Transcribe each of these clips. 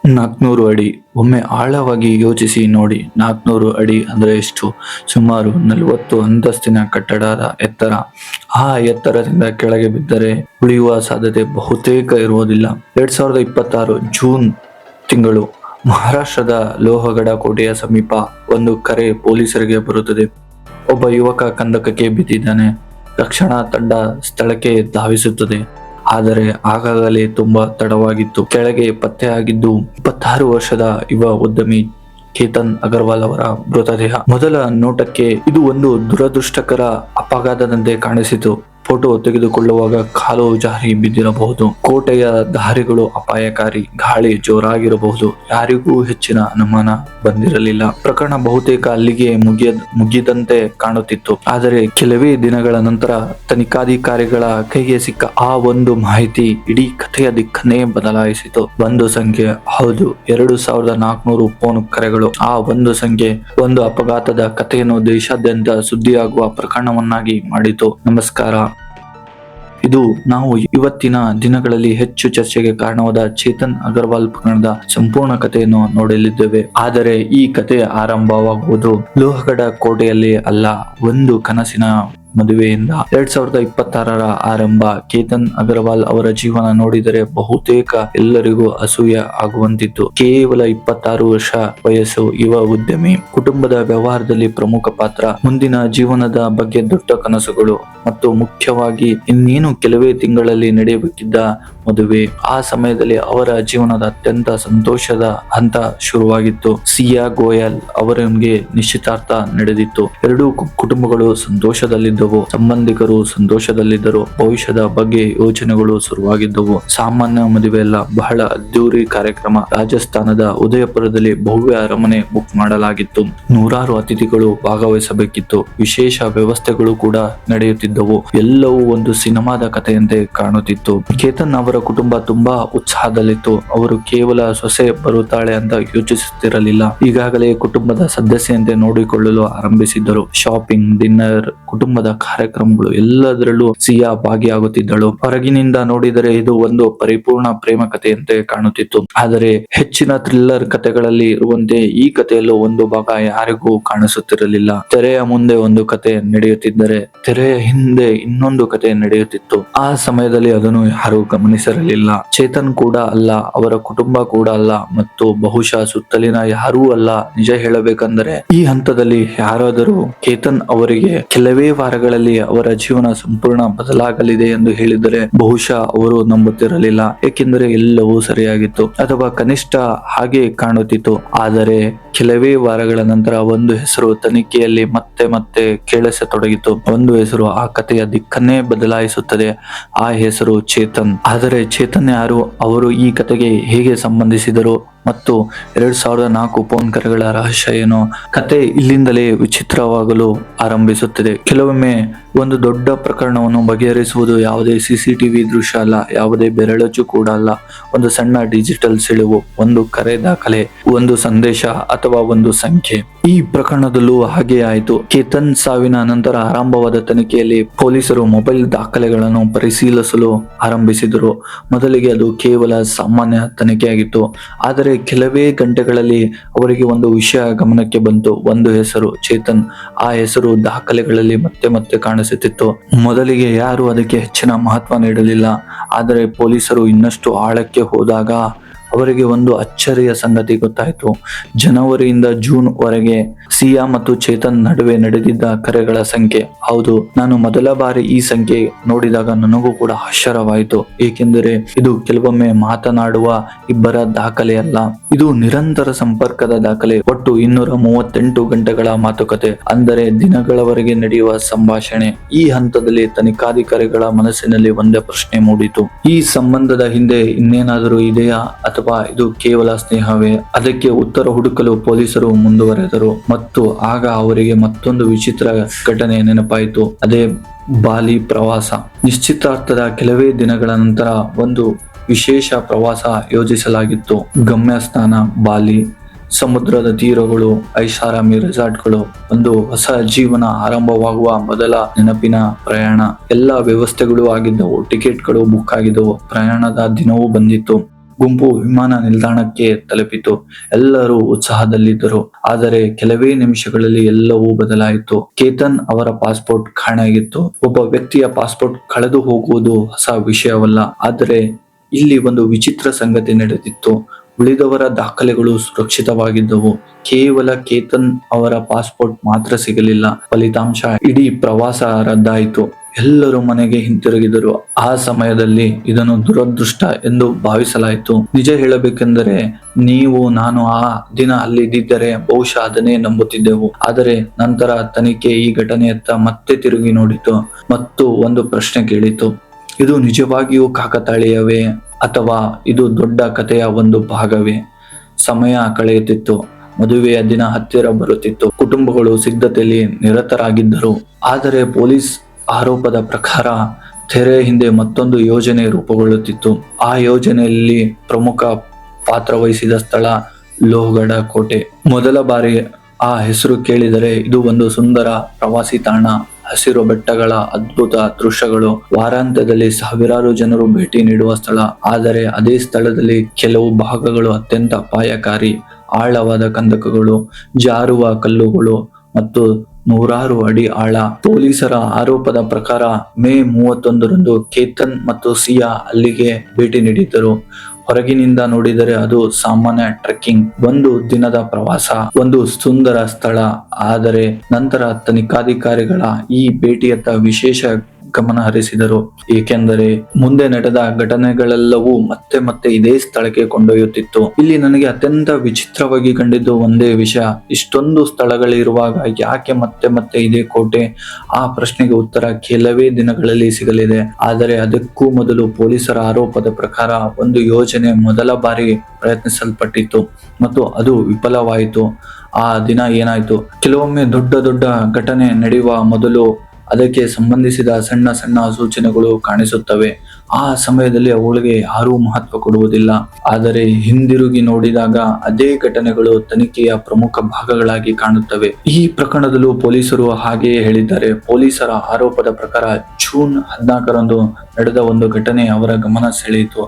400 ಅಡಿ. ಒಮ್ಮೆ ಆಳವಾಗಿ ಯೋಚಿಸಿ ನೋಡಿ, 400 ಅಡಿ ಅಂದ್ರೆ ಎಷ್ಟು? ಸುಮಾರು 40 ಅಂತಸ್ತಿನ ಕಟ್ಟಡದ ಎತ್ತರ. ಆ ಎತ್ತರದಿಂದ ಕೆಳಗೆ ಬಿದ್ದರೆ ಉಳಿಯುವ ಸಾಧ್ಯತೆ ಬಹುತೇಕ ಇರುವುದಿಲ್ಲ. 2026 ಜೂನ್ ತಿಂಗಳು ಮಹಾರಾಷ್ಟ್ರದ ಲೋಹಗಢ ಕೋಟೆಯ ಸಮೀಪ ಒಂದು ಕರೆ ಪೊಲೀಸರಿಗೆ ಬರುತ್ತದೆ. ಒಬ್ಬ ಯುವಕ ಕಂದಕಕ್ಕೆ ಬಿದ್ದಿದ್ದಾನೆ. ರಕ್ಷಣಾ ತಂಡ ಸ್ಥಳಕ್ಕೆ ಧಾವಿಸುತ್ತದೆ. ಆದರೆ ಆಗಾಗಲೇ ತುಂಬಾ ತಡವಾಗಿತ್ತು. ಕೆಳಗೆ ಪತ್ತೆಯಾಗಿದ್ದು 26 ವರ್ಷದ ಯುವ ಉದ್ಯಮಿ ಕೇತನ್ ಅಗರ್ವಾಲ್ ಅವರ ಮೃತದೇಹ. ಮೊದಲ ನೋಟಕ್ಕೆ ಇದು ಒಂದು ದುರದೃಷ್ಟಕರ ಅಪಘಾತದಂತೆ ಕಾಣಿಸಿತು. ಫೋಟೋ ತೆಗೆದುಕೊಳ್ಳುವಾಗ ಕಾಲು ಜಾರಿ ಬಿದ್ದಿರಬಹುದು. ಕೋಟೆಯ ದಾರಿಗಳು ಅಪಾಯಕಾರಿ, ಗಾಳಿ ಜೋರಾಗಿರಬಹುದು. ಯಾರಿಗೂ ಹೆಚ್ಚಿನ ಅನುಮಾನ ಬಂದಿರಲಿಲ್ಲ. ಪ್ರಕರಣ ಬಹುತೇಕ ಅಲ್ಲಿಗೆ ಮುಗಿದಂತೆ ಕಾಣುತ್ತಿತ್ತು. ಆದರೆ ಕೆಲವೇ ದಿನಗಳ ನಂತರ ತನಿಖಾಧಿಕಾರಿಗಳ ಕೈಗೆ ಸಿಕ್ಕ ಆ ಒಂದು ಮಾಹಿತಿ ಇಡೀ ಕಥೆಯ ದಿಕ್ಕನ್ನೇ ಬದಲಾಯಿಸಿತು. ಒಂದು ಸಂಖ್ಯೆ, ಹೌದು, 2400 ಫೋನ್ ಕರೆಗಳು. ಆ ಒಂದು ಸಂಖ್ಯೆ ಒಂದು ಅಪಘಾತದ ಕಥೆಯನ್ನು ದೇಶಾದ್ಯಂತ ಸುದ್ದಿಯಾಗುವ ಪ್ರಕರಣವನ್ನಾಗಿ ಮಾಡಿತು. ನಮಸ್ಕಾರ. ಇದು ನಾವು ಇವತ್ತಿನ ದಿನಗಳಲ್ಲಿ ಹೆಚ್ಚು ಚರ್ಚೆಗೆ ಕಾರಣವಾದ ಚೇತನ್ ಅಗರ್ವಾಲ್ ಪ್ರಕರಣದ ಸಂಪೂರ್ಣ ಕಥೆಯನ್ನು ನೋಡಲಿದ್ದೇವೆ. ಆದರೆ ಈ ಕಥೆ ಆರಂಭವಾಗುವುದು ಲೋಹಗಢ ಕೋಟೆಯಲ್ಲಿ ಅಲ್ಲ, ಒಂದು ಕನಸಿನ ಮದುವೆಯಿಂದ. 2026 ಆರಂಭ. ಕೇತನ್ ಅಗರ್ವಾಲ್ ಅವರ ಜೀವನ ನೋಡಿದರೆ ಬಹುತೇಕ ಎಲ್ಲರಿಗೂ ಅಸೂಯೆ ಆಗುವಂತಿತ್ತು. ಕೇವಲ 26 ವರ್ಷ ವಯಸ್ಸು, ಯುವ ಉದ್ಯಮಿ, ಕುಟುಂಬದ ವ್ಯವಹಾರದಲ್ಲಿ ಪ್ರಮುಖ ಪಾತ್ರ, ಮುಂದಿನ ಜೀವನದ ಬಗ್ಗೆ ದೊಡ್ಡ ಕನಸುಗಳು ಮತ್ತು ಮುಖ್ಯವಾಗಿ ಇನ್ನೇನು ಕೆಲವೇ ತಿಂಗಳಲ್ಲಿ ನಡೆಯಬೇಕಿದ್ದ ಮದುವೆ. ಆ ಸಮಯದಲ್ಲಿ ಅವರ ಜೀವನದ ಅತ್ಯಂತ ಸಂತೋಷದ ಹಂತ ಶುರುವಾಗಿತ್ತು. ಸಿಯಾ ಗೋಯಲ್ ಅವರಿಗೆ ನಿಶ್ಚಿತಾರ್ಥ ನಡೆದಿತ್ತು. ಎರಡೂ ಕುಟುಂಬಗಳು ಸಂತೋಷದಲ್ಲಿದ್ದವು. ಸಂಬಂಧಿಕರು ಸಂತೋಷದಲ್ಲಿದ್ದರು. ಭವಿಷ್ಯದ ಬಗ್ಗೆ ಯೋಚನೆಗಳು ಶುರುವಾಗಿದ್ದವು. ಸಾಮಾನ್ಯ ಮದುವೆಯಲ್ಲ, ಬಹಳ ಅದ್ದೂರಿ ಕಾರ್ಯಕ್ರಮ. ರಾಜಸ್ಥಾನದ ಉದಯಪುರದಲ್ಲಿ ಭವ್ಯ ಅರಮನೆ ಬುಕ್ ಮಾಡಲಾಗಿತ್ತು. ನೂರಾರು ಅತಿಥಿಗಳು ಭಾಗವಹಿಸಬೇಕಿತ್ತು. ವಿಶೇಷ ವ್ಯವಸ್ಥೆಗಳು ಕೂಡ ನಡೆಯುತ್ತಿದ್ದವು. ಎಲ್ಲವೂ ಒಂದು ಸಿನಿಮಾದ ಕಥೆಯಂತೆ ಕಾಣುತ್ತಿತ್ತು. ಕೇತನ್ ಅವರ ಕುಟುಂಬ ತುಂಬಾ ಉತ್ಸಾಹದಲ್ಲಿತ್ತು. ಅವರು ಕೇವಲ ಸೊಸೆ ಬರುತ್ತಾಳೆ ಅಂತ ಯೋಚಿಸುತ್ತಿರಲಿಲ್ಲ. ಈಗಾಗಲೇ ಕುಟುಂಬದ ಸದಸ್ಯಂತೆ ನೋಡಿಕೊಳ್ಳಲು ಆರಂಭಿಸಿದ್ದರು. ಶಾಪಿಂಗ್, ಡಿನ್ನರ್, ಕುಟುಂಬದ ಕಾರ್ಯಕ್ರಮಗಳು ಎಲ್ಲದರಲ್ಲೂ ಸಿಯಾ ಭಾಗಿಯಾಗುತ್ತಿದ್ದಳು. ಹೊರಗಿನಿಂದ ನೋಡಿದರೆ ಇದು ಒಂದು ಪರಿಪೂರ್ಣ ಪ್ರೇಮ ಕಥೆಯಂತೆ ಕಾಣುತ್ತಿತ್ತು. ಆದರೆ ಹೆಚ್ಚಿನ ಥ್ರಿಲ್ಲರ್ ಕಥೆಗಳಲ್ಲಿ ಇರುವಂತೆ ಈ ಕಥೆಯಲ್ಲೂ ಒಂದು ಭಾಗ ಯಾರಿಗೂ ಕಾಣಿಸುತ್ತಿರಲಿಲ್ಲ. ತೆರೆಯ ಮುಂದೆ ಒಂದು ಕಥೆ ನಡೆಯುತ್ತಿದ್ದರೆ ತೆರೆಯ ಹಿಂದೆ ಇನ್ನೊಂದು ಕಥೆ ನಡೆಯುತ್ತಿತ್ತು. ಆ ಸಮಯದಲ್ಲಿ ಅದನ್ನು ಯಾರೂ ಗಮನಿಸಿರಲಿಲ್ಲ. ಚೇತನ್ ಕೂಡ ಅಲ್ಲ, ಅವರ ಕುಟುಂಬ ಕೂಡ ಅಲ್ಲ, ಮತ್ತು ಬಹುಶಃ ಸುತ್ತಲಿನ ಯಾರೂ ಅಲ್ಲ. ನಿಜ ಹೇಳಬೇಕೆಂದರೆ ಈ ಹಂತದಲ್ಲಿ ಯಾರಾದರೂ ಕೇತನ್ ಅವರಿಗೆ ಕೆಲವೇ ವಾರಗಳಲ್ಲಿ ಅವರ ಜೀವನ ಸಂಪೂರ್ಣ ಬದಲಾಗಲಿದೆ ಎಂದು ಹೇಳಿದರೆ ಬಹುಶಃ ಅವರು ನಂಬುತ್ತಿರಲಿಲ್ಲ. ಏಕೆಂದರೆ ಎಲ್ಲವೂ ಸರಿಯಾಗಿತ್ತು, ಅಥವಾ ಕನಿಷ್ಠ ಹಾಗೆ ಕಾಣುತ್ತಿತ್ತು. ಆದರೆ ಕೆಲವೇ ವಾರಗಳ ನಂತರ ಒಂದು ಹೆಸರು ತನಿಖೆಯಲ್ಲಿ ಮತ್ತೆ ಮತ್ತೆ ಕೇಳಿಸತೊಡಗಿತು. ಒಂದು ಹೆಸರು ಆ ಕಥೆಯ ದಿಕ್ಕನ್ನೇ ಬದಲಾಯಿಸುತ್ತದೆ. ಆ ಹೆಸರು ಚೇತನ್. ಆದರೆ ಚೇತನ್ ಯಾರು? ಅವರು ಈ ಕಥೆಗೆ ಹೇಗೆ ಸಂಬಂಧಿಸಿದರು? ಮತ್ತು 2004 ಫೋನ್ ಕರೆಗಳ ರಹಸ್ಯ ಏನು? ಕತೆ ಇಲ್ಲಿಂದಲೇ ವಿಚಿತ್ರವಾಗಲು ಆರಂಭಿಸುತ್ತದೆ. ಕೆಲವೊಮ್ಮೆ ಒಂದು ದೊಡ್ಡ ಪ್ರಕರಣವನ್ನು ಬಗೆಹರಿಸುವುದು ಯಾವುದೇ ಸಿಸಿಟಿವಿ ದೃಶ್ಯ ಅಲ್ಲ, ಯಾವುದೇ ಬೆರಳಚ್ಚು ಕೂಡ ಅಲ್ಲ. ಒಂದು ಸಣ್ಣ ಡಿಜಿಟಲ್ ಸುಳಿವು, ಒಂದು ಕರೆ ದಾಖಲೆ, ಒಂದು ಸಂದೇಶ ಅಥವಾ ಒಂದು ಸಂಖ್ಯೆ. ಈ ಪ್ರಕರಣದಲ್ಲೂ ಹಾಗೆ ಆಯಿತು. ಕೇತನ್ ಸಾವಿನ ನಂತರ ಆರಂಭವಾದ ತನಿಖೆಯಲ್ಲಿ ಪೊಲೀಸರು ಮೊಬೈಲ್ ದಾಖಲೆಗಳನ್ನು ಪರಿಶೀಲಿಸಲು ಆರಂಭಿಸಿದರು. ಮೊದಲಿಗೆ ಅದು ಕೇವಲ ಸಾಮಾನ್ಯ ತನಿಖೆಯಾಗಿತ್ತು. ಆದರೆ ಕೆಲವೇ ಗಂಟೆಗಳಲ್ಲಿ ಅವರಿಗೆ ಒಂದು ವಿಷಯ ಗಮನಕ್ಕೆ ಬಂತು. ಒಂದು ಹೆಸರು, ಚೇತನ್. ಆ ಹೆಸರು ದಾಖಲೆಗಳಲ್ಲಿ ಮತ್ತೆ ಮತ್ತೆ ಕಾಣಿಸುತ್ತಿತ್ತು. ಮೊದಲಿಗೆ ಯಾರು ಅದಕ್ಕೆ ಹೆಚ್ಚಿನ ಮಹತ್ವ ನೀಡಲಿಲ್ಲ. ಆದರೆ ಪೊಲೀಸರು ಇನ್ನಷ್ಟು ಆಳಕ್ಕೆ ಹೋದಾಗ ಅವರಿಗೆ ಒಂದು ಅಚ್ಚರಿಯ ಸಂಗತಿ ಗೊತ್ತಾಯಿತು. ಜನವರಿಯಿಂದ ಜೂನ್ ವರೆಗೆ ಸಿಯಾ ಮತ್ತು ಚೇತನ್ ನಡುವೆ ನಡೆದಿದ್ದ ಕರೆಗಳ ಸಂಖ್ಯೆ. ಹೌದು, ನಾನು ಮೊದಲ ಬಾರಿ ಈ ಸಂಖ್ಯೆ ನೋಡಿದಾಗ ನನಗೂ ಕೂಡ ಆಶ್ಚರ್ಯವಾಯಿತು. ಏಕೆಂದರೆ ಇದು ಕೆಲವೊಮ್ಮೆ ಮಾತನಾಡುವ ಇಬ್ಬರ ದಾಖಲೆಯಲ್ಲ, ಇದು ನಿರಂತರ ಸಂಪರ್ಕದ ದಾಖಲೆ. ಒಟ್ಟು 238 ಗಂಟೆಗಳ ಮಾತುಕತೆ, ಅಂದರೆ ದಿನಗಳವರೆಗೆ ನಡೆಯುವ ಸಂಭಾಷಣೆ. ಈ ಹಂತದಲ್ಲಿ ತನಿಖಾಧಿಕಾರಿಗಳ ಮನಸ್ಸಿನಲ್ಲಿ ಒಂದೇ ಪ್ರಶ್ನೆ ಮೂಡಿತು. ಈ ಸಂಬಂಧದ ಹಿಂದೆ ಇನ್ನೇನಾದರೂ ಇದೆಯಾ, ಅಥವಾ ಇದು ಕೇವಲ ಸ್ನೇಹವೇ? ಅದಕ್ಕೆ ಉತ್ತರ ಹುಡುಕಲು ಪೊಲೀಸರು ಮುಂದುವರೆದರು. ಮತ್ತು ಆಗ ಅವರಿಗೆ ಮತ್ತೊಂದು ವಿಚಿತ್ರ ಘಟನೆ ನೆನಪಾಯಿತು. ಅದೇ ಬಾಲಿ ಪ್ರವಾಸ. ನಿಶ್ಚಿತಾರ್ಥದ ಕೆಲವೇ ದಿನಗಳ ನಂತರ ಒಂದು ವಿಶೇಷ ಪ್ರವಾಸ ಯೋಜಿಸಲಾಗಿತ್ತು. ಗಮ್ಯಸ್ಥಾನ ಬಾಲಿ. ಸಮುದ್ರದ ತೀರಗಳು, ಐಷಾರಾಮಿ ರೆಸಾರ್ಟ್ಗಳು, ಒಂದು ಹೊಸ ಜೀವನ ಆರಂಭವಾಗುವ ಮೊದಲ ನೆನಪಿನ ಪ್ರಯಾಣ. ಎಲ್ಲ ವ್ಯವಸ್ಥೆಗಳು ಆಗಿದ್ದವು. ಟಿಕೆಟ್ಗಳು ಬುಕ್ ಆಗಿದ್ದವು. ಪ್ರಯಾಣದ ದಿನವೂ ಬಂದಿತ್ತು. ಗುಂಪು ವಿಮಾನ ನಿಲ್ದಾಣಕ್ಕೆ ತಲುಪಿತು. ಎಲ್ಲರೂ ಉತ್ಸಾಹದಲ್ಲಿದ್ದರು. ಆದರೆ ಕೆಲವೇ ನಿಮಿಷಗಳಲ್ಲಿ ಎಲ್ಲವೂ ಬದಲಾಯಿತು. ಕೇತನ್ ಅವರ ಪಾಸ್ಪೋರ್ಟ್ ಕಾಣೆಯಾಗಿತ್ತು. ಒಬ್ಬ ವ್ಯಕ್ತಿಯ ಪಾಸ್ಪೋರ್ಟ್ ಕಳೆದು ಹೋಗುವುದು ಹೊಸ ವಿಷಯವಲ್ಲ, ಆದರೆ ಇಲ್ಲಿ ಒಂದು ವಿಚಿತ್ರ ಸಂಗತಿ ನಡೆದಿತ್ತು. ಉಳಿದವರ ದಾಖಲೆಗಳು ಸುರಕ್ಷಿತವಾಗಿದ್ದವು. ಕೇವಲ ಕೇತನ್ ಅವರ ಪಾಸ್ಪೋರ್ಟ್ ಮಾತ್ರ ಸಿಗಲಿಲ್ಲ. ಫಲಿತಾಂಶ, ಇಡೀ ಪ್ರವಾಸ ರದ್ದಾಯಿತು. ಎಲ್ಲರೂ ಮನೆಗೆ ಹಿಂತಿರುಗಿದರು. ಆ ಸಮಯದಲ್ಲಿ ಇದನ್ನು ದುರದೃಷ್ಟ ಎಂದು ಭಾವಿಸಲಾಯಿತು. ನಿಜ ಹೇಳಬೇಕೆಂದರೆ ನಾನು ಆ ದಿನ ಅಲ್ಲಿದ್ದರೆ ಬಹುಶಃ ಅದನ್ನೇ ನಂಬುತ್ತಿದ್ದೆವು. ಆದರೆ ನಂತರ ತನಿಖೆ ಈ ಘಟನೆಯತ್ತ ಮತ್ತೆ ತಿರುಗಿ ನೋಡಿತು ಮತ್ತು ಒಂದು ಪ್ರಶ್ನೆ ಕೇಳಿತು: ಇದು ನಿಜವಾಗಿಯೂ ಕಾಕತಾಳೀಯವೇ ಅಥವಾ ಇದು ದೊಡ್ಡ ಕಥೆಯ ಒಂದು ಭಾಗವೇ? ಸಮಯ ಕಳೆಯುತ್ತಿತ್ತು. ಮದುವೆಯ ದಿನ ಹತ್ತಿರ ಬರುತ್ತಿತ್ತು. ಕುಟುಂಬಗಳು ಸಿದ್ಧತೆಯಲ್ಲಿ ನಿರತರಾಗಿದ್ದರು. ಆದರೆ ಪೊಲೀಸ್ ಆರೋಪದ ಪ್ರಕಾರ ತೆರೆ ಹಿಂದೆ ಮತ್ತೊಂದು ಯೋಜನೆ ರೂಪುಗೊಳ್ಳುತ್ತಿತ್ತು. ಆ ಯೋಜನೆಯಲ್ಲಿ ಪ್ರಮುಖ ಪಾತ್ರ ವಹಿಸಿದ ಸ್ಥಳ ಲೋಹಗಢ ಕೋಟೆ. ಮೊದಲ ಬಾರಿ ಆ ಹೆಸರು ಕೇಳಿದರೆ ಇದು ಒಂದು ಸುಂದರ ಪ್ರವಾಸಿ ತಾಣ, ಹಸಿರು ಬೆಟ್ಟಗಳ ಅದ್ಭುತ ದೃಶ್ಯಗಳು, ವಾರಾಂತ್ಯದಲ್ಲಿ ಸಾವಿರಾರು ಜನರು ಭೇಟಿ ನೀಡುವ ಸ್ಥಳ. ಆದರೆ ಅದೇ ಸ್ಥಳದಲ್ಲಿ ಕೆಲವು ಭಾಗಗಳು ಅತ್ಯಂತ ಅಪಾಯಕಾರಿ. ಆಳವಾದ ಕಂದಕಗಳು, ಜಾರುವ ಕಲ್ಲುಗಳು ಮತ್ತು ನೂರಾರು ಅಡಿ ಆಳ. ಪೊಲೀಸರ ಆರೋಪದ ಪ್ರಕಾರ ಮೇ 31ರಂದು ಕೇತನ್ ಮತ್ತು ಸಿಯಾ ಅಲ್ಲಿಗೆ ಭೇಟಿ ನೀಡಿದ್ದರು. ಹೊರಗಿನಿಂದ ನೋಡಿದರೆ ಅದು ಸಾಮಾನ್ಯ ಟ್ರೆಕ್ಕಿಂಗ್, ಒಂದು ದಿನದ ಪ್ರವಾಸ, ಒಂದು ಸುಂದರ ಸ್ಥಳ. ಆದರೆ ನಂತರ ತನಿಖಾಧಿಕಾರಿಗಳ ಈ ಭೇಟಿಯತ್ತ ವಿಶೇಷ ಗಮನ ಹರಿಸಿದರು, ಏಕೆಂದರೆ ಮುಂದೆ ನಡೆದ ಘಟನೆಗಳೆಲ್ಲವೂ ಮತ್ತೆ ಮತ್ತೆ ಇದೇ ಸ್ಥಳಕ್ಕೆ ಕೊಂಡೊಯ್ಯುತ್ತಿತ್ತು. ಇಲ್ಲಿ ನನಗೆ ಅತ್ಯಂತ ವಿಚಿತ್ರವಾಗಿ ಕಂಡಿದ್ದು ಒಂದೇ ವಿಷಯ: ಇಷ್ಟೊಂದು ಸ್ಥಳಗಳಿರುವಾಗ ಯಾಕೆ ಮತ್ತೆ ಮತ್ತೆ ಇದೇ ಕೋಟೆ? ಆ ಪ್ರಶ್ನೆಗೆ ಉತ್ತರ ಕೆಲವೇ ದಿನಗಳಲ್ಲಿ ಸಿಗಲಿದೆ. ಆದರೆ ಅದಕ್ಕೂ ಮೊದಲು ಪೊಲೀಸರ ಆರೋಪದ ಪ್ರಕಾರ ಒಂದು ಯೋಜನೆ ಮೊದಲ ಬಾರಿ ಪ್ರಯತ್ನಿಸಲ್ಪಟ್ಟಿತ್ತು ಮತ್ತು ಅದು ವಿಫಲವಾಯಿತು. ಆ ದಿನ ಏನಾಯ್ತು? ಕೆಲವೊಮ್ಮೆ ದೊಡ್ಡ ಘಟನೆ ನಡೆಯುವ ಮೊದಲು ಅದಕ್ಕೆ ಸಂಬಂಧಿಸಿದ ಸಣ್ಣ ಸಣ್ಣ ಸೂಚನೆಗಳು ಕಾಣಿಸುತ್ತವೆ. ಆ ಸಮಯದಲ್ಲಿ ಅವುಗಳಿಗೆ ಯಾರೂ ಮಹತ್ವ ಕೊಡುವುದಿಲ್ಲ. ಆದರೆ ಹಿಂದಿರುಗಿ ನೋಡಿದಾಗ ಅದೇ ಘಟನೆಗಳು ತನಿಖೆಯ ಪ್ರಮುಖ ಭಾಗಗಳಾಗಿ ಕಾಣುತ್ತವೆ. ಈ ಪ್ರಕರಣದಲ್ಲೂ ಪೊಲೀಸರು ಹಾಗೆಯೇ ಹೇಳಿದ್ದಾರೆ. ಪೊಲೀಸರ ಆರೋಪದ ಪ್ರಕಾರ ಜೂನ್ 14ರಂದು ನಡೆದ ಒಂದು ಘಟನೆ ಅವರ ಗಮನ ಸೆಳೆಯಿತು.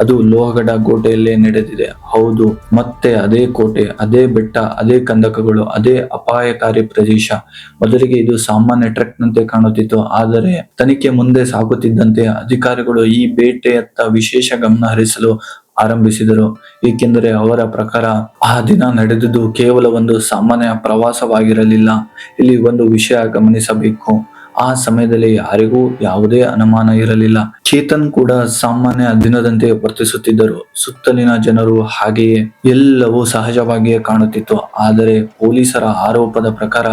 ಅದು ಲೋಹಗಢ ಕೋಟೆಯಲ್ಲೇ ನಡೆದಿದೆ. ಹೌದು, ಮತ್ತೆ ಅದೇ ಕೋಟೆ, ಅದೇ ಬೆಟ್ಟ, ಅದೇ ಕಂದಕಗಳು, ಅದೇ ಅಪಾಯಕಾರಿ ಪ್ರದೇಶ. ಮೊದಲಿಗೆ ಇದು ಸಾಮಾನ್ಯ ಟ್ರೆಕ್ ನಂತೆ ಕಾಣುತ್ತಿತ್ತು. ಆದರೆ ತನಿಖೆ ಮುಂದೆ ಸಾಗುತ್ತಿದ್ದಂತೆ ಅಧಿಕಾರಿಗಳು ಈ ಬೇಟೆಯತ್ತ ವಿಶೇಷ ಗಮನ ಹರಿಸಲು ಆರಂಭಿಸಿದರು. ಏಕೆಂದರೆ ಅವರ ಪ್ರಕಾರ ಆ ದಿನ ನಡೆದುದು ಕೇವಲ ಒಂದು ಸಾಮಾನ್ಯ ಪ್ರವಾಸವಾಗಿರಲಿಲ್ಲ. ಇಲ್ಲಿ ಒಂದು ವಿಷಯ ಗಮನಿಸಬೇಕು: ಆ ಸಮಯದಲ್ಲಿ ಯಾರಿಗೂ ಯಾವುದೇ ಅನುಮಾನ ಇರಲಿಲ್ಲ. ಚೇತನ್ ಕೂಡ ಸಾಮಾನ್ಯ ದಿನದಂತೆ ವರ್ತಿಸುತ್ತಿದ್ದರು. ಸುತ್ತಲಿನ ಜನರು ಹಾಗೆಯೇ. ಎಲ್ಲವೂ ಸಹಜವಾಗಿಯೇ ಕಾಣುತ್ತಿತ್ತು. ಆದರೆ ಪೊಲೀಸರ ಆರೋಪದ ಪ್ರಕಾರ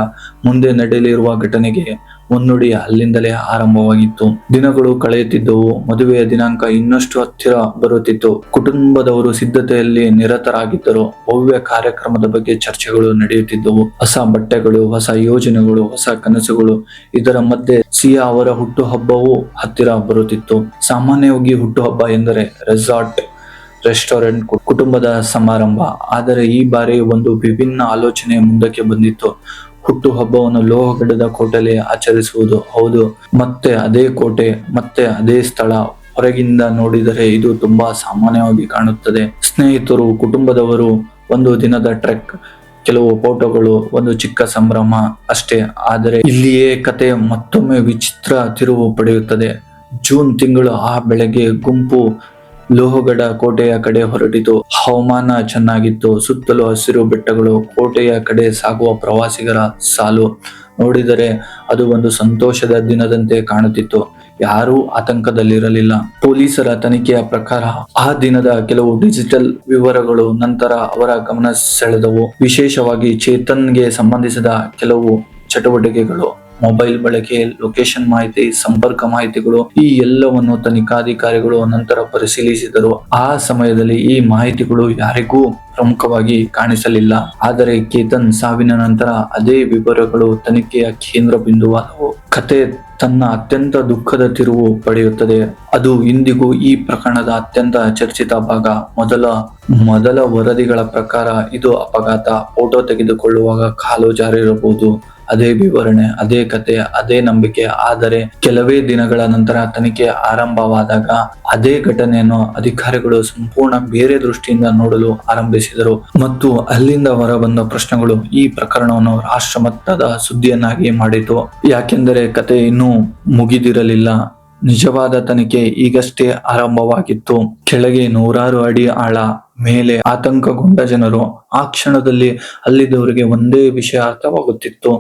ಮುಂದೆ ನಡೆಯಲಿರುವ ಘಟನೆಗೆ ಮುನ್ನುಡಿ ಅಲ್ಲಿಂದಲೇ ಆರಂಭವಾಗಿತ್ತು. ದಿನಗಳು ಕಳೆಯುತ್ತಿದ್ದವು. ಮದುವೆಯ ದಿನಾಂಕ ಇನ್ನಷ್ಟು ಹತ್ತಿರ ಬರುತ್ತಿತ್ತು. ಕುಟುಂಬದವರು ಸಿದ್ಧತೆಯಲ್ಲಿ ನಿರತರಾಗಿದ್ದರು. ಭವ್ಯ ಕಾರ್ಯಕ್ರಮದ ಬಗ್ಗೆ ಚರ್ಚೆಗಳು ನಡೆಯುತ್ತಿದ್ದವು. ಹೊಸ ಬಟ್ಟೆಗಳು, ಹೊಸ ಯೋಜನೆಗಳು, ಹೊಸ ಕನಸುಗಳು. ಇದರ ಮಧ್ಯೆ ಸಿಯಾ ಅವರ ಹುಟ್ಟುಹಬ್ಬವೂ ಹತ್ತಿರ ಬರುತ್ತಿತ್ತು. ಸಾಮಾನ್ಯವಾಗಿ ಹುಟ್ಟುಹಬ್ಬ ಎಂದರೆ ರೆಸಾರ್ಟ್, ರೆಸ್ಟೋರೆಂಟ್, ಕುಟುಂಬದ ಸಮಾರಂಭ. ಆದರೆ ಈ ಬಾರಿ ಒಂದು ವಿಭಿನ್ನ ಆಲೋಚನೆ ಮುಂದಕ್ಕೆ ಬಂದಿತ್ತು. ಹುಟ್ಟುಹಬ್ಬವನ್ನು ಲೋಹಗಢದ ಕೋಟೆಯಲ್ಲಿ ಆಚರಿಸುವುದು. ಹೌದು, ಮತ್ತೆ ಅದೇ ಕೋಟೆ, ಮತ್ತೆ ಅದೇ ಸ್ಥಳ. ಹೊರಗಿಂದ ನೋಡಿದರೆ ಇದು ತುಂಬಾ ಸಾಮಾನ್ಯವಾಗಿ ಕಾಣುತ್ತದೆ. ಸ್ನೇಹಿತರು, ಕುಟುಂಬದವರು, ಒಂದು ದಿನದ ಟ್ರೆಕ್, ಕೆಲವು ಫೋಟೋಗಳು, ಒಂದು ಚಿಕ್ಕ ಸಂಭ್ರಮ ಅಷ್ಟೇ. ಆದರೆ ಇಲ್ಲಿಯೇ ಕತೆ ಮತ್ತೊಮ್ಮೆ ವಿಚಿತ್ರ ತಿರುವು ಪಡೆಯುತ್ತದೆ. ಜೂನ್ ತಿಂಗಳು ಆ ಬೆಳಗ್ಗೆ ಗುಂಪು ಲೋಹಗಢ ಕೋಟೆಯ ಕಡೆ ಹೊರಟಿತು. ಹವಾಮಾನ ಚೆನ್ನಾಗಿತ್ತು. ಸುತ್ತಲೂ ಹಸಿರು ಬೆಟ್ಟಗಳು, ಕೋಟೆಯ ಕಡೆ ಸಾಗುವ ಪ್ರವಾಸಿಗರ ಸಾಲು. ನೋಡಿದರೆ ಅದು ಒಂದು ಸಂತೋಷದ ದಿನದಂತೆ ಕಾಣುತ್ತಿತ್ತು. ಯಾರೂ ಆತಂಕದಲ್ಲಿರಲಿಲ್ಲ. ಪೊಲೀಸರ ತನಿಖೆಯ ಪ್ರಕಾರ ಆ ದಿನದ ಕೆಲವು ಡಿಜಿಟಲ್ ವಿವರಗಳು ನಂತರ ಅವರ ಗಮನ ಸೆಳೆದವು. ವಿಶೇಷವಾಗಿ ಚೇತನ್ಗೆ ಸಂಬಂಧಿಸಿದ ಕೆಲವು ಚಟುವಟಿಕೆಗಳು, ಮೊಬೈಲ್ ಬಳಕೆ, ಲೊಕೇಶನ್ ಮಾಹಿತಿ, ಸಂಪರ್ಕ ಮಾಹಿತಿಗಳು. ಈ ಎಲ್ಲವನ್ನು ತನಿಖಾಧಿಕಾರಿಗಳು ನಂತರ ಪರಿಶೀಲಿಸಿದರು. ಆ ಸಮಯದಲ್ಲಿ ಈ ಮಾಹಿತಿಗಳು ಯಾರಿಗೂ ಪ್ರಮುಖವಾಗಿ ಕಾಣಿಸಲಿಲ್ಲ. ಆದರೆ ಕೇತನ್ ಸಾವಿನ ನಂತರ ಅದೇ ವಿವರಗಳು ತನಿಖೆಯ ಕೇಂದ್ರ ಬಿಂದುವಾದವು. ಕತೆ ತನ್ನ ಅತ್ಯಂತ ದುಃಖದ ತಿರುವು ಪಡೆಯುತ್ತದೆ. ಅದು ಇಂದಿಗೂ ಈ ಪ್ರಕರಣದ ಅತ್ಯಂತ ಚರ್ಚಿತ ಭಾಗ. ಮೊದಲ ವರದಿಗಳ ಪ್ರಕಾರ ಇದು ಅಪಘಾತ. ಫೋಟೋ ತೆಗೆದುಕೊಳ್ಳುವಾಗ ಕಾಲು ಜಾರಿರಬಹುದು ಅದೇ ವಿವರಣೆ, ಅದೇ ಕತೆ, ಅದೇ ನಂಬಿಕೆ. ಆದರೆ ಕೆಲವೇ ದಿನಗಳ ನಂತರ ತನಿಖೆ ಆರಂಭವಾದಾಗ ಅದೇ ಘಟನೆಯನ್ನು ಅಧಿಕಾರಿಗಳು ಸಂಪೂರ್ಣ ಬೇರೆ ದೃಷ್ಟಿಯಿಂದ ನೋಡಲು ಆರಂಭಿಸಿದರು ಮತ್ತು ಅಲ್ಲಿಂದ ಹೊರಬಂದ ಪ್ರಶ್ನೆಗಳು ಈ ಪ್ರಕರಣವನ್ನು ರಾಷ್ಟ್ರ ಮಟ್ಟದ ಸುದ್ದಿಯನ್ನಾಗಿ ಮಾಡಿತು. ಯಾಕೆಂದರೆ ಕತೆ ಇನ್ನೂ ಮುಗಿದಿರಲಿಲ್ಲ. ನಿಜವಾದ ತನಿಖೆ ಈಗಷ್ಟೇ ಆರಂಭವಾಗಿತ್ತು. ಕೆಳಗೆ 100 ಅಡಿ ಆಳ, ಮೇಲೆ ಆತಂಕಗೊಂಡ ಜನರು. ಆ ಕ್ಷಣದಲ್ಲಿ ಅಲ್ಲಿದ್ದವರಿಗೆ ಒಂದೇ ವಿಷಯ ಅರ್ಥವಾಗುತ್ತಿತ್ತು.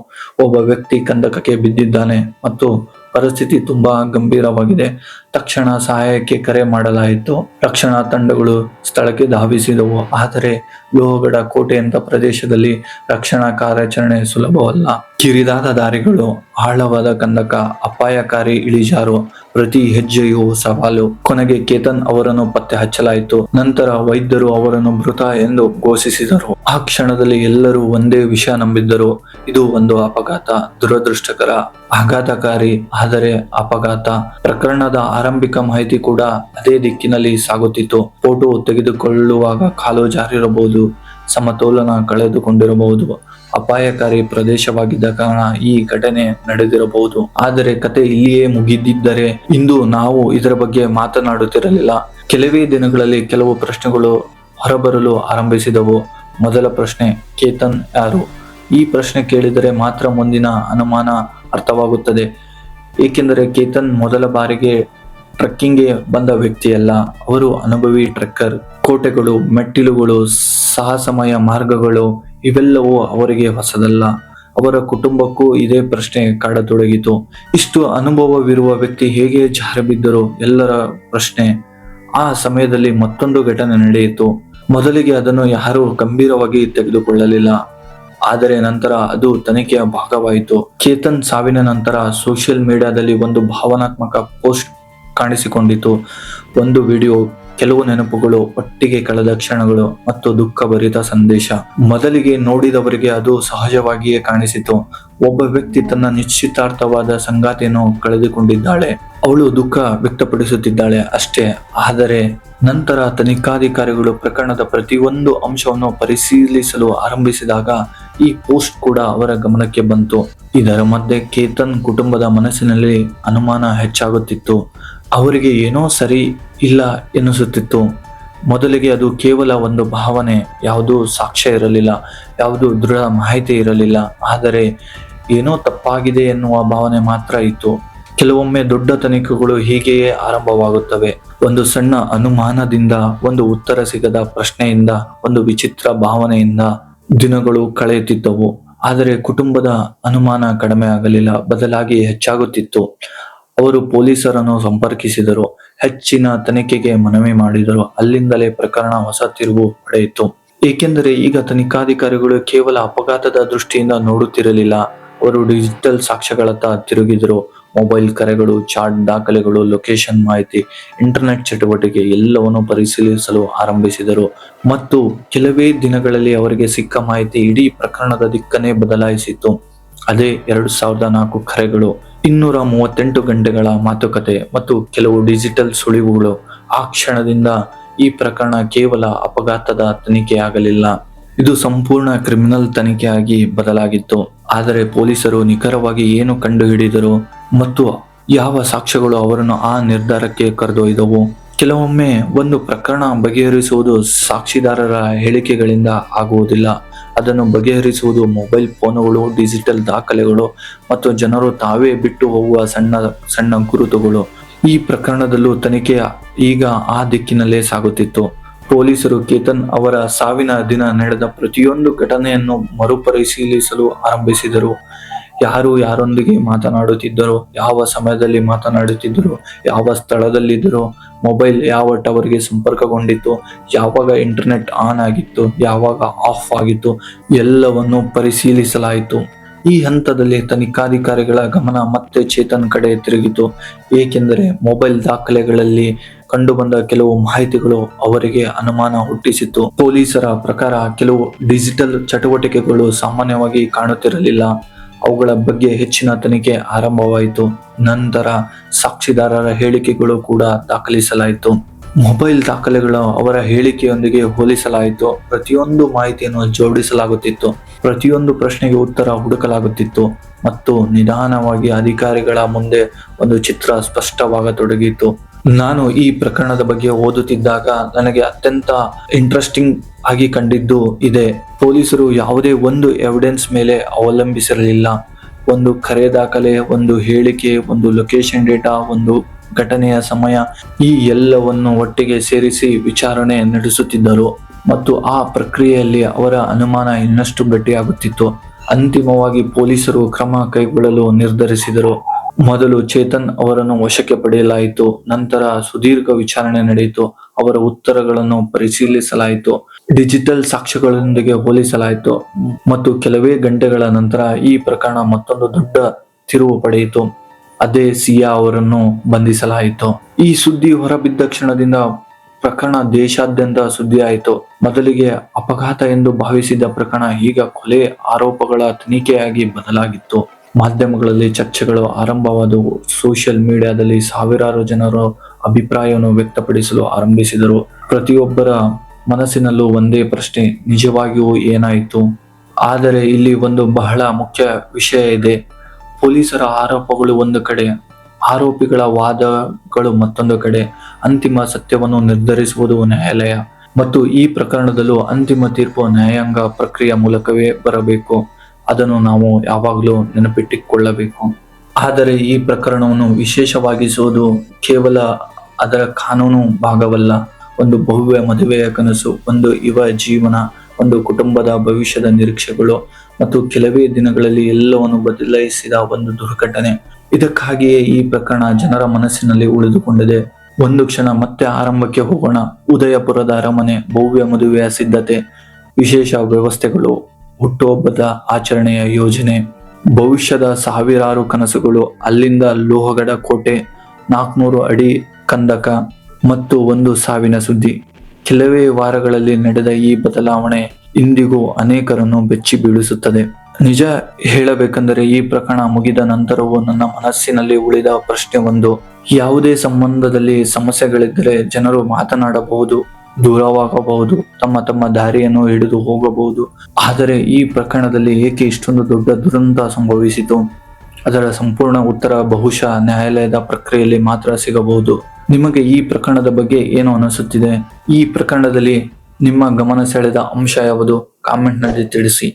ಒಬ್ಬ ವ್ಯಕ್ತಿ ಕಂದಕಕ್ಕೆ ಬಿದ್ದಿದ್ದಾನೆ ಮತ್ತು ಪರಿಸ್ಥಿತಿ ತುಂಬಾ ಗಂಭೀರವಾಗಿದೆ. ತಕ್ಷಣ ಸಹಾಯಕ್ಕೆ ಕರೆ ಮಾಡಲಾಯಿತು. ರಕ್ಷಣಾ ತಂಡಗಳು ಸ್ಥಳಕ್ಕೆ ಧಾವಿಸಿದವು. ಆದರೆ ಲೋಹಗಢ ಕೋಟೆಯಂತ ಪ್ರದೇಶದಲ್ಲಿ ರಕ್ಷಣಾ ಕಾರ್ಯಾಚರಣೆ ಸುಲಭವಲ್ಲ. ಕಿರಿದಾದ ದಾರಿಗಳು, ಆಳವಾದ ಕಂದಕ, ಅಪಾಯಕಾರಿ ಇಳಿಜಾರು, ಪ್ರತಿ ಹೆಜ್ಜೆಯೂ ಸವಾಲು. ಕೊನೆಗೆ ಕೇತನ್ ಅವರನ್ನು ಪತ್ತೆ ಹಚ್ಚಲಾಯಿತು. ನಂತರ ವೈದ್ಯರು ಅವರನ್ನು ಮೃತ ಎಂದು ಘೋಷಿಸಿದರು. ಆ ಕ್ಷಣದಲ್ಲಿ ಎಲ್ಲರೂ ಒಂದೇ ವಿಷಯ ನಂಬಿದ್ದರು. ಇದು ಒಂದು ಅಪಘಾತ, ದುರದೃಷ್ಟಕರ, ಆಘಾತಕಾರಿ, ಆದರೆ ಅಪಘಾತ. ಪ್ರಕರಣದ ಆರಂಭಿಕ ಮಾಹಿತಿ ಕೂಡ ಅದೇ ದಿಕ್ಕಿನಲ್ಲಿ ಸಾಗುತ್ತಿತ್ತು. ಫೋಟೋ ತೆಗೆದುಕೊಳ್ಳುವಾಗ ಕಾಲು ಜಾರಿರಬಹುದು, ಸಮತೋಲನ ಕಳೆದುಕೊಂಡಿರಬಹುದು, ಅಪಾಯಕಾರಿ ಪ್ರದೇಶವಾಗಿದ್ದ ಕಾರಣ ಈ ಘಟನೆ ನಡೆದಿರಬಹುದು. ಆದರೆ ಕತೆ ಇಲ್ಲಿಯೇ ಮುಗಿದಿದ್ದರೆ ಇಂದು ನಾವು ಇದರ ಬಗ್ಗೆ ಮಾತನಾಡುತ್ತಿರಲಿಲ್ಲ. ಕೆಲವೇ ದಿನಗಳಲ್ಲಿ ಕೆಲವು ಪ್ರಶ್ನೆಗಳು ಹೊರಬರಲು ಆರಂಭಿಸಿದವು. ಮೊದಲ ಪ್ರಶ್ನೆ, ಕೇತನ್ ಯಾರು? ಈ ಪ್ರಶ್ನೆ ಕೇಳಿದರೆ ಮಾತ್ರ ಮುಂದಿನ ಅನುಮಾನ ಅರ್ಥವಾಗುತ್ತದೆ. ಏಕೆಂದರೆ ಕೇತನ್ ಮೊದಲ ಬಾರಿಗೆ ಟ್ರೆಕ್ಕಿಂಗ್ಗೆ ಬಂದ ವ್ಯಕ್ತಿಯಲ್ಲ. ಅವರು ಅನುಭವಿ ಟ್ರೆಕ್ಕರ್. ಕೋಟೆಗಳು, ಮೆಟ್ಟಿಲುಗಳು, ಸಾಹಸಮಯ ಮಾರ್ಗಗಳು ಇವೆಲ್ಲವೂ ಅವರಿಗೆ ಹೊಸದಲ್ಲ. ಅವರ ಕುಟುಂಬಕ್ಕೂ ಇದೇ ಪ್ರಶ್ನೆ ಕಾಡತೊಡಗಿತು. ಇಷ್ಟು ಅನುಭವವಿರುವ ವ್ಯಕ್ತಿ ಹೇಗೆ ಜಾರಿಬಿದ್ದರು? ಎಲ್ಲರ ಪ್ರಶ್ನೆ. ಆ ಸಮಯದಲ್ಲಿ ಮತ್ತೊಂದು ಘಟನೆ ನಡೆಯಿತು. ಮೊದಲಿಗೆ ಅದನ್ನು ಯಾರೂ ಗಂಭೀರವಾಗಿ ತೆಗೆದುಕೊಳ್ಳಲಿಲ್ಲ. ಆದರೆ ನಂತರ ಅದು ತನಿಖೆಯ ಭಾಗವಾಯಿತು. ಕೇತನ್ ಸಾವಿನ ನಂತರ ಸೋಷಿಯಲ್ ಮೀಡಿಯಾದಲ್ಲಿ ಒಂದು ಭಾವನಾತ್ಮಕ ಪೋಸ್ಟ್ ಕಾಣಿಸಿಕೊಂಡಿತು. ಒಂದು ವಿಡಿಯೋ, ಕೆಲವು ನೆನಪುಗಳು, ಒಟ್ಟಿಗೆ ಕಳೆದ ಕ್ಷಣಗಳು ಮತ್ತು ದುಃಖಭರಿತ ಸಂದೇಶ. ಮೊದಲಿಗೆ ನೋಡಿದವರಿಗೆ ಅದು ಸಹಜವಾಗಿಯೇ ಕಾಣಿಸಿತು. ಒಬ್ಬ ವ್ಯಕ್ತಿ ತನ್ನ ನಿಶ್ಚಿತಾರ್ಥವಾದ ಸಂಗಾತಿಯನ್ನು ಕಳೆದುಕೊಂಡಿದ್ದಾಳೆ. ಅವಳು ದುಃಖ ವ್ಯಕ್ತಪಡಿಸುತ್ತಿದ್ದಾಳೆ ಅಷ್ಟೇ. ಆದರೆ ನಂತರ ತನಿಖಾಧಿಕಾರಿಗಳು ಪ್ರಕರಣದ ಪ್ರತಿಯೊಂದು ಅಂಶವನ್ನು ಪರಿಶೀಲಿಸಲು ಆರಂಭಿಸಿದಾಗ ಈ ಪೋಸ್ಟ್ ಕೂಡ ಅವರ ಗಮನಕ್ಕೆ ಬಂತು. ಇದರ ಮಧ್ಯೆ ಕೇತನ್ ಕುಟುಂಬದ ಮನಸ್ಸಿನಲ್ಲಿ ಅನುಮಾನ ಹೆಚ್ಚಾಗುತ್ತಿತ್ತು. ಅವರಿಗೆ ಏನೋ ಸರಿ ಇಲ್ಲ ಎನ್ನಿಸುತ್ತಿತ್ತು. ಮೊದಲಿಗೆ ಅದು ಕೇವಲ ಒಂದು ಭಾವನೆ, ಯಾವುದೂ ಸಾಕ್ಷ್ಯ ಇರಲಿಲ್ಲ, ಯಾವುದೂ ದೃಢ ಮಾಹಿತಿ ಇರಲಿಲ್ಲ. ಆದರೆ ಏನೋ ತಪ್ಪಾಗಿದೆ ಎನ್ನುವ ಭಾವನೆ ಮಾತ್ರ ಇತ್ತು. ಕೆಲವೊಮ್ಮೆ ದೊಡ್ಡ ತನಿಖೆಗಳು ಹೀಗೆಯೇ ಆರಂಭವಾಗುತ್ತವೆ. ಒಂದು ಸಣ್ಣ ಅನುಮಾನದಿಂದ, ಒಂದು ಉತ್ತರ ಸಿಗದ ಪ್ರಶ್ನೆಯಿಂದ, ಒಂದು ವಿಚಿತ್ರ ಭಾವನೆಯಿಂದ ದಿನಗಳು ಕಳೆಯುತ್ತಿದ್ದವು. ಆದರೆ ಕುಟುಂಬದ ಅನುಮಾನ ಕಡಿಮೆ ಆಗಲಿಲ್ಲ, ಬದಲಾಗಿ ಹೆಚ್ಚಾಗುತ್ತಿತ್ತು. ಅವರು ಪೊಲೀಸರನ್ನು ಸಂಪರ್ಕಿಸಿದರು, ಹೆಚ್ಚಿನ ತನಿಖೆಗೆ ಮನವಿ ಮಾಡಿದರು. ಅಲ್ಲಿಂದಲೇ ಪ್ರಕರಣ ಹೊಸ ತಿರುವು ಪಡೆಯಿತು. ಏಕೆಂದರೆ ಈಗ ತನಿಖಾಧಿಕಾರಿಗಳು ಕೇವಲ ಅಪಘಾತದ ದೃಷ್ಟಿಯಿಂದ ನೋಡುತ್ತಿರಲಿಲ್ಲ. ಅವರು ಡಿಜಿಟಲ್ ಸಾಕ್ಷ್ಯಗಳತ್ತ ತಿರುಗಿದರು. ಮೊಬೈಲ್ ಕರೆಗಳು, ಚಾಟ್ ದಾಖಲೆಗಳು, ಲೊಕೇಶನ್ ಮಾಹಿತಿ, ಇಂಟರ್ನೆಟ್ ಚಟುವಟಿಕೆ ಎಲ್ಲವನ್ನು ಪರಿಶೀಲಿಸಲು ಆರಂಭಿಸಿದರು. ಮತ್ತು ಕೆಲವೇ ದಿನಗಳಲ್ಲಿ ಅವರಿಗೆ ಸಿಕ್ಕ ಮಾಹಿತಿ ಇಡೀ ಪ್ರಕರಣದ ದಿಕ್ಕನ್ನೇ ಬದಲಾಯಿಸಿತು. ಅದೇ 2004 ಕರೆಗಳು, 238 ಗಂಟೆಗಳ ಮಾತುಕತೆ ಮತ್ತು ಕೆಲವು ಡಿಜಿಟಲ್ ಸುಳಿವುಗಳು. ಆ ಕ್ಷಣದಿಂದ ಈ ಪ್ರಕರಣ ಕೇವಲ ಅಪಘಾತದ ತನಿಖೆಯಾಗಲಿಲ್ಲ, ಇದು ಸಂಪೂರ್ಣ ಕ್ರಿಮಿನಲ್ ತನಿಖೆಯಾಗಿ ಬದಲಾಗಿತ್ತು. ಆದರೆ ಪೊಲೀಸರು ನಿಖರವಾಗಿ ಏನು ಕಂಡುಹಿಡಿದರು ಮತ್ತು ಯಾವ ಸಾಕ್ಷ್ಯಗಳು ಅವರನ್ನು ಆ ನಿರ್ಧಾರಕ್ಕೆ ಕರೆದೊಯ್ದವು? ಕೆಲವೊಮ್ಮೆ ಒಂದು ಪ್ರಕರಣ ಬಗೆಹರಿಸುವುದು ಸಾಕ್ಷಿದಾರರ ಹೇಳಿಕೆಗಳಿಂದ ಆಗುವುದಿಲ್ಲ. ಅದನ್ನು ಬಗೆಹರಿಸುವುದು ಮೊಬೈಲ್ ಫೋನುಗಳು, ಡಿಜಿಟಲ್ ದಾಖಲೆಗಳು ಮತ್ತು ಜನರು ತಾವೇ ಬಿಟ್ಟು ಹೋಗುವ ಸಣ್ಣ ಸಣ್ಣ ಗುರುತುಗಳು. ಈ ಪ್ರಕರಣದಲ್ಲೂ ತನಿಖೆ ಈಗ ಆ ದಿಕ್ಕಿನಲ್ಲೇ ಸಾಗುತ್ತಿತ್ತು. ಪೊಲೀಸರು ಕೇತನ್ ಅವರ ಸಾವಿನ ದಿನ ನಡೆದ ಪ್ರತಿಯೊಂದು ಘಟನೆಯನ್ನು ಮರುಪರಿಶೀಲಿಸಲು ಆರಂಭಿಸಿದರು. ಯಾರು ಯಾರೊಂದಿಗೆ ಮಾತನಾಡುತ್ತಿದ್ದರು, ಯಾವ ಸಮಯದಲ್ಲಿ ಮಾತನಾಡುತ್ತಿದ್ದರು, ಯಾವ ಸ್ಥಳದಲ್ಲಿದ್ದರು, ಮೊಬೈಲ್ ಯಾವ ಟವರ್ಗೆ ಸಂಪರ್ಕಗೊಂಡಿತ್ತು, ಯಾವಾಗ ಇಂಟರ್ನೆಟ್ ಆನ್ ಆಗಿತ್ತು, ಯಾವಾಗ ಆಫ್ ಆಗಿತ್ತು, ಎಲ್ಲವನ್ನು ಪರಿಶೀಲಿಸಲಾಯಿತು. ಈ ಹಂತದಲ್ಲಿ ತನಿಖಾಧಿಕಾರಿಗಳ ಗಮನ ಮತ್ತೆ ಚೇತನ್ ಕಡೆ ತಿರುಗಿತು. ಏಕೆಂದರೆ ಮೊಬೈಲ್ ದಾಖಲೆಗಳಲ್ಲಿ ಕಂಡುಬಂದ ಕೆಲವು ಮಾಹಿತಿಗಳು ಅವರಿಗೆ ಅನುಮಾನ ಹುಟ್ಟಿಸಿತು. ಪೊಲೀಸರ ಪ್ರಕಾರ ಕೆಲವು ಡಿಜಿಟಲ್ ಚಟುವಟಿಕೆಗಳು ಸಾಮಾನ್ಯವಾಗಿ ಕಾಣುತ್ತಿರಲಿಲ್ಲ. ಅವುಗಳ ಬಗ್ಗೆ ಹೆಚ್ಚಿನ ತನಿಖೆ ಆರಂಭವಾಯಿತು. ನಂತರ ಸಾಕ್ಷಿದಾರರ ಹೇಳಿಕೆಗಳು ಕೂಡ ದಾಖಲಿಸಲಾಯಿತು. ಮೊಬೈಲ್ ದಾಖಲೆಗಳು ಅವರ ಹೇಳಿಕೆಯೊಂದಿಗೆ ಹೋಲಿಸಲಾಯಿತು. ಪ್ರತಿಯೊಂದು ಮಾಹಿತಿಯನ್ನು ಜೋಡಿಸಲಾಗುತ್ತಿತ್ತು, ಪ್ರತಿಯೊಂದು ಪ್ರಶ್ನೆಗೆ ಉತ್ತರ ಹುಡುಕಲಾಗುತ್ತಿತ್ತು ಮತ್ತು ನಿಧಾನವಾಗಿ ಅಧಿಕಾರಿಗಳ ಮುಂದೆ ಒಂದು ಚಿತ್ರ ಸ್ಪಷ್ಟವಾಗತೊಡಗಿತು. ನಾನು ಈ ಪ್ರಕರಣದ ಬಗ್ಗೆ ಓದುತ್ತಿದ್ದಾಗ ನನಗೆ ಅತ್ಯಂತ ಇಂಟ್ರೆಸ್ಟಿಂಗ್ ಆಗಿ ಕಂಡಿದ್ದು ಇದೆ. ಪೊಲೀಸರು ಯಾವುದೇ ಒಂದು ಎವಿಡೆನ್ಸ್ ಮೇಲೆ ಅವಲಂಬಿಸಿರಲಿಲ್ಲ. ಒಂದು ಕರೆ ದಾಖಲೆ, ಒಂದು ಹೇಳಿಕೆ, ಒಂದು ಲೊಕೇಶನ್ ಡೇಟಾ, ಒಂದು ಘಟನೆಯ ಸಮಯ, ಈ ಎಲ್ಲವನ್ನು ಒಟ್ಟಿಗೆ ಸೇರಿಸಿ ವಿಚಾರಣೆ ನಡೆಸುತ್ತಿದ್ದರು ಮತ್ತು ಆ ಪ್ರಕ್ರಿಯೆಯಲ್ಲಿ ಅವರ ಅನುಮಾನ ಇನ್ನಷ್ಟು ಗಟ್ಟಿಯಾಗುತ್ತಿತ್ತು. ಅಂತಿಮವಾಗಿ ಪೊಲೀಸರು ಕ್ರಮ ಕೈಗೊಳ್ಳಲು ನಿರ್ಧರಿಸಿದರು. ಮೊದಲು ಚೇತನ್ ಅವರನ್ನು ವಶಕ್ಕೆ ಪಡೆಯಲಾಯಿತು. ನಂತರ ಸುದೀರ್ಘ ವಿಚಾರಣೆ ನಡೆಯಿತು. ಅವರ ಉತ್ತರಗಳನ್ನು ಪರಿಶೀಲಿಸಲಾಯಿತು, ಡಿಜಿಟಲ್ ಸಾಕ್ಷ್ಯಗಳೊಂದಿಗೆ ಹೋಲಿಸಲಾಯಿತು ಮತ್ತು ಕೆಲವೇ ಗಂಟೆಗಳ ನಂತರ ಈ ಪ್ರಕರಣ ಮತ್ತೊಂದು ದೊಡ್ಡ ತಿರುವು ಪಡೆಯಿತು. ಅದೇ ಸಿಯಾ ಅವರನ್ನು ಬಂಧಿಸಲಾಯಿತು. ಈ ಸುದ್ದಿ ಹೊರಬಿದ್ದ ಕ್ಷಣದಿಂದ ಪ್ರಕರಣ ದೇಶಾದ್ಯಂತ ಸುದ್ದಿಯಾಯಿತು. ಮೊದಲಿಗೆ ಅಪಘಾತ ಎಂದು ಭಾವಿಸಿದ್ದ ಪ್ರಕರಣ ಈಗ ಕೊಲೆ ಆರೋಪಗಳ ತನಿಖೆಯಾಗಿ ಬದಲಾಗಿತ್ತು. ಮಾಧ್ಯಮಗಳಲ್ಲಿ ಚರ್ಚೆಗಳು ಆರಂಭವಾದವು. ಸೋಷಿಯಲ್ ಮೀಡಿಯಾದಲ್ಲಿ ಸಾವಿರಾರು ಜನರು ಅಭಿಪ್ರಾಯವನ್ನು ವ್ಯಕ್ತಪಡಿಸಲು ಆರಂಭಿಸಿದರು. ಪ್ರತಿಯೊಬ್ಬರ ಮನಸ್ಸಿನಲ್ಲೂ ಒಂದೇ ಪ್ರಶ್ನೆ, ನಿಜವಾಗಿಯೂ ಏನಾಯಿತು? ಆದರೆ ಇಲ್ಲಿ ಒಂದು ಬಹಳ ಮುಖ್ಯ ವಿಷಯ ಇದೆ. ಪೊಲೀಸರ ಆರೋಪಗಳು ಒಂದು ಕಡೆ, ಆರೋಪಿಗಳ ವಾದಗಳು ಮತ್ತೊಂದು ಕಡೆ. ಅಂತಿಮ ಸತ್ಯವನ್ನು ನಿರ್ಧರಿಸುವುದು ನ್ಯಾಯಾಲಯ ಮತ್ತು ಈ ಪ್ರಕರಣದಲ್ಲೂ ಅಂತಿಮ ತೀರ್ಪು ನ್ಯಾಯಾಂಗ ಪ್ರಕ್ರಿಯೆಯ ಮೂಲಕವೇ ಬರಬೇಕು. ಅದನ್ನು ನಾವು ಯಾವಾಗಲೂ ನೆನಪಿಟ್ಟುಕೊಳ್ಳಬೇಕು. ಆದರೆ ಈ ಪ್ರಕರಣವನ್ನು ವಿಶೇಷವಾಗಿಸುವುದು ಕೇವಲ ಅದರ ಕಾನೂನು ಭಾಗವಲ್ಲ. ಒಂದು ಭವ್ಯ ಮದುವೆಯ ಕನಸು, ಒಂದು ಯುವ ಜೀವನ, ಒಂದು ಕುಟುಂಬದ ಭವಿಷ್ಯದ ನಿರೀಕ್ಷೆಗಳು ಮತ್ತು ಕೆಲವೇ ದಿನಗಳಲ್ಲಿ ಎಲ್ಲವನ್ನು ಬದಲಾಯಿಸಿದ ಒಂದು ದುರ್ಘಟನೆ. ಇದಕ್ಕಾಗಿಯೇ ಈ ಪ್ರಕರಣ ಜನರ ಮನಸ್ಸಿನಲ್ಲಿ ಉಳಿದುಕೊಂಡಿದೆ. ಒಂದು ಕ್ಷಣ ಮತ್ತೆ ಆರಂಭಕ್ಕೆ ಹೋಗೋಣ. ಉದಯಪುರದ ಅರಮನೆ, ಭವ್ಯ ಮದುವೆಯ ಸಿದ್ಧತೆ, ವಿಶೇಷ ವ್ಯವಸ್ಥೆಗಳು, ಹುಟ್ಟುಹಬ್ಬದ ಆಚರಣೆಯ ಯೋಜನೆ, ಭವಿಷ್ಯದ ಸಾವಿರಾರು ಕನಸುಗಳು. ಅಲ್ಲಿಂದ ಲೋಹಗಢ ಕೋಟೆ, 400 ಅಡಿ ಕಂದಕ ಮತ್ತು ಒಂದು ಸಾವಿನ ಸುದ್ದಿ. ಕೆಲವೇ ವಾರಗಳಲ್ಲಿ ನಡೆದ ಈ ಬದಲಾವಣೆ ಇಂದಿಗೂ ಅನೇಕರನ್ನು ಬೆಚ್ಚಿ ಬೀಳಿಸುತ್ತದೆ. ನಿಜ ಹೇಳಬೇಕೆಂದರೆ ಈ ಪ್ರಕರಣ ಮುಗಿದ ನಂತರವೂ ನನ್ನ ಮನಸ್ಸಿನಲ್ಲಿ ಉಳಿದ ಪ್ರಶ್ನೆ ಒಂದು. ಯಾವುದೇ ಸಂಬಂಧದಲ್ಲಿ ಸಮಸ್ಯೆಗಳಿದ್ದರೆ ಜನರು ಮಾತನಾಡಬಹುದು, ದೂರವಾಗಬಹುದು, ತಮ್ಮ ದಾರಿಯನ್ನು ಹಿಡಿದು ಹೋಗಬಹುದು. ಆದರೆ ಈ ಪ್ರಕರಣದಲ್ಲಿ ಏಕೆ ಇಷ್ಟೊಂದು ದೊಡ್ಡ ದುರಂತ ಸಂಭವಿಸಿತು? ಅದರ ಸಂಪೂರ್ಣ ಉತ್ತರ ಬಹುಶಃ ನ್ಯಾಯಾಲಯದ ಪ್ರಕ್ರಿಯೆಯಲ್ಲಿ ಮಾತ್ರ ಸಿಗಬಹುದು. ನಿಮಗೆ ಈ ಪ್ರಕರಣದ ಬಗ್ಗೆ ಏನು ಅನಿಸುತ್ತಿದೆ? ಈ ಪ್ರಕರಣದಲ್ಲಿ ನಿಮ್ಮ ಗಮನ ಸೆಳೆದ ಅಂಶ ಯಾವುದು? ಕಾಮೆಂಟ್ನಲ್ಲಿ ತಿಳಿಸಿ.